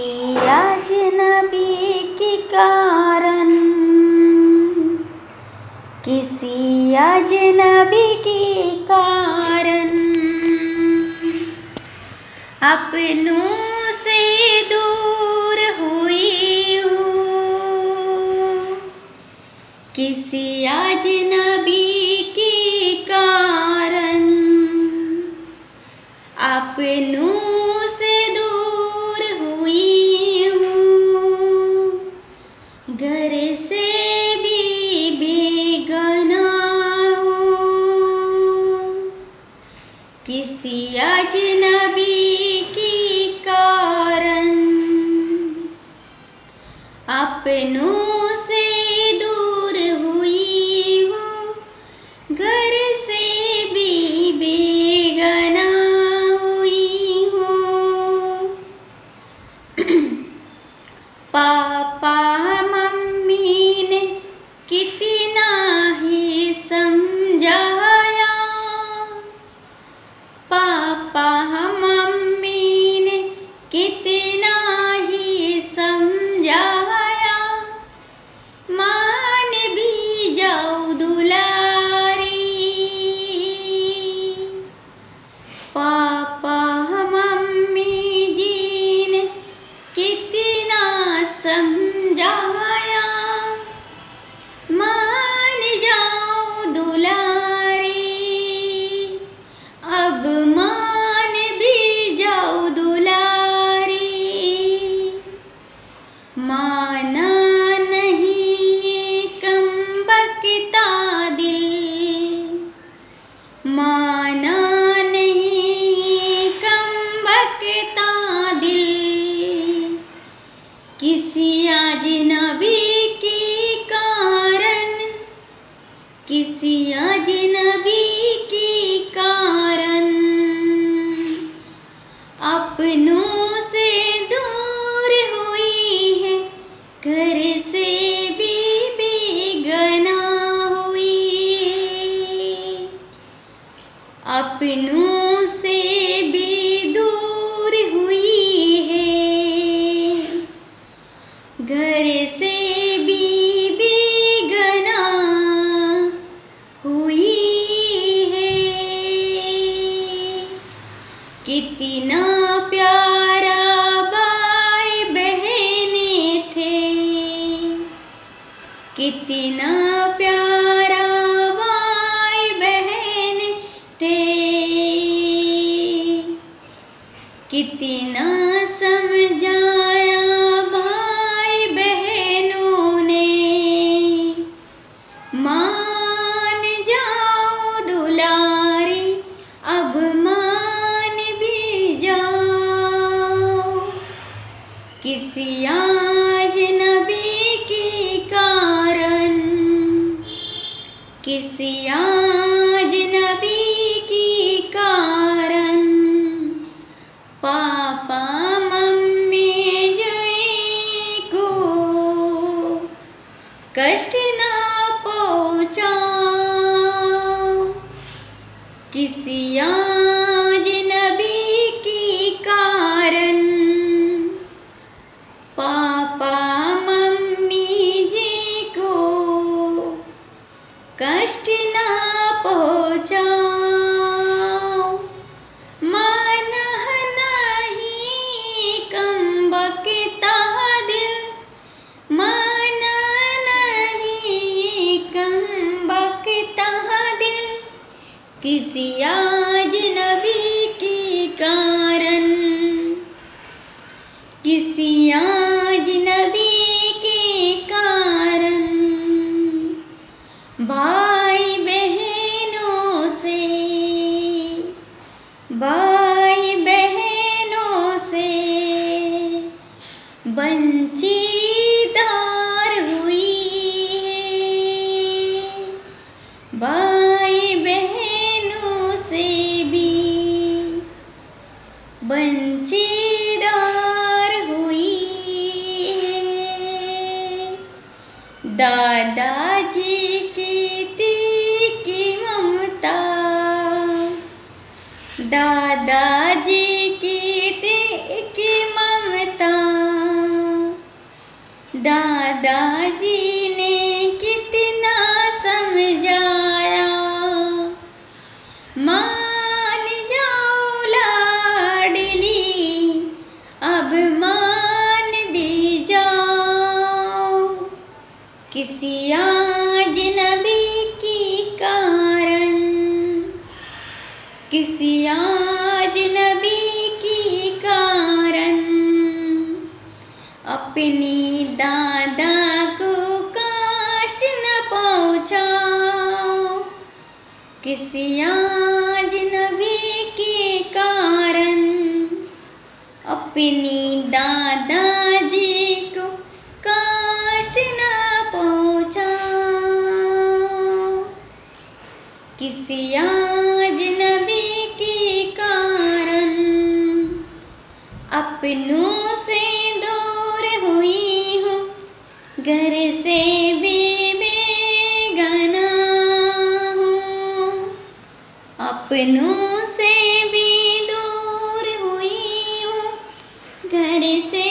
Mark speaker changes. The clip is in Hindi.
Speaker 1: अजनबी के कारण, किसी अजनबी के कारण अपनों से दूर हुई हूँ। किसी अजनबी के कारण अपनों से दूर हुई हूँ। घर से भी बेगाना हूँ। किसी अजनबी के कारण अपनों से दूर हुई हूँ। घर से भी बेगाना हुई हूँ। पापा मम्मी ने कितना ही समझाया, पापा मम्मी ने कितना ही समझाया। मान भी जाओ दुलारी, पापा मम्मी जी ने कितना समझाया। मान जाओ दुलारी, अब मान भी जाओ दुलारी। माना नहीं ये कमबख्ता दिल, माना नहीं ये कमबख्ता दिल। किसी अजनबी के कारण, किसी अजनबी के कारण अपनों से दूर हुई है। घर से भी बेगाना हुई है। अपनों से भी दूर हुई है। घर से भी बेगाना हुई है। कितना प्यारा भाई बहने थे, कितना प्यारा भाई बहन थे। कितना समझाया भाई बहनों ने। मान जाओ दुलारी, अब मान भी जाओ। किसी अजनबी के कारण, किसी अजनबी के कारण पापा मम्मी जी को कष्ट ना पहुँचाओ। किसी अजनबी के कारण पापा मम्मी जी को कष्ट ना पहुँचाओ। माना नहीं कमबख्ता दिल, माना नहीं कमबख्ता दिल। किसी अजनबी के कारण, किसी अजनबी के कारण भाई बहनों से, भाई बहनों से वंचितदार हुई है। भाई बहनों से भी वंचितदार हुई है। दादाजी की तीखी ममता, दादाजी की तीखी ममता दादाजी ने कितना समझाया, मान जाओ लाडली अब मान भी जाओ, किसी अजनबी की कारण, किसी अजनबी की कारण अपनी दादा को कष्ट न पहुँचाओ, किसी अजनबी के कारण अपनी दादाजी को कष्ट न पहुँचाओ, किसी अजनबी के कारण अपनों से दूर हुई हूँ, घर से भी बेगाना हूँ, अपनों से भी दूर हुई हूँ, घर से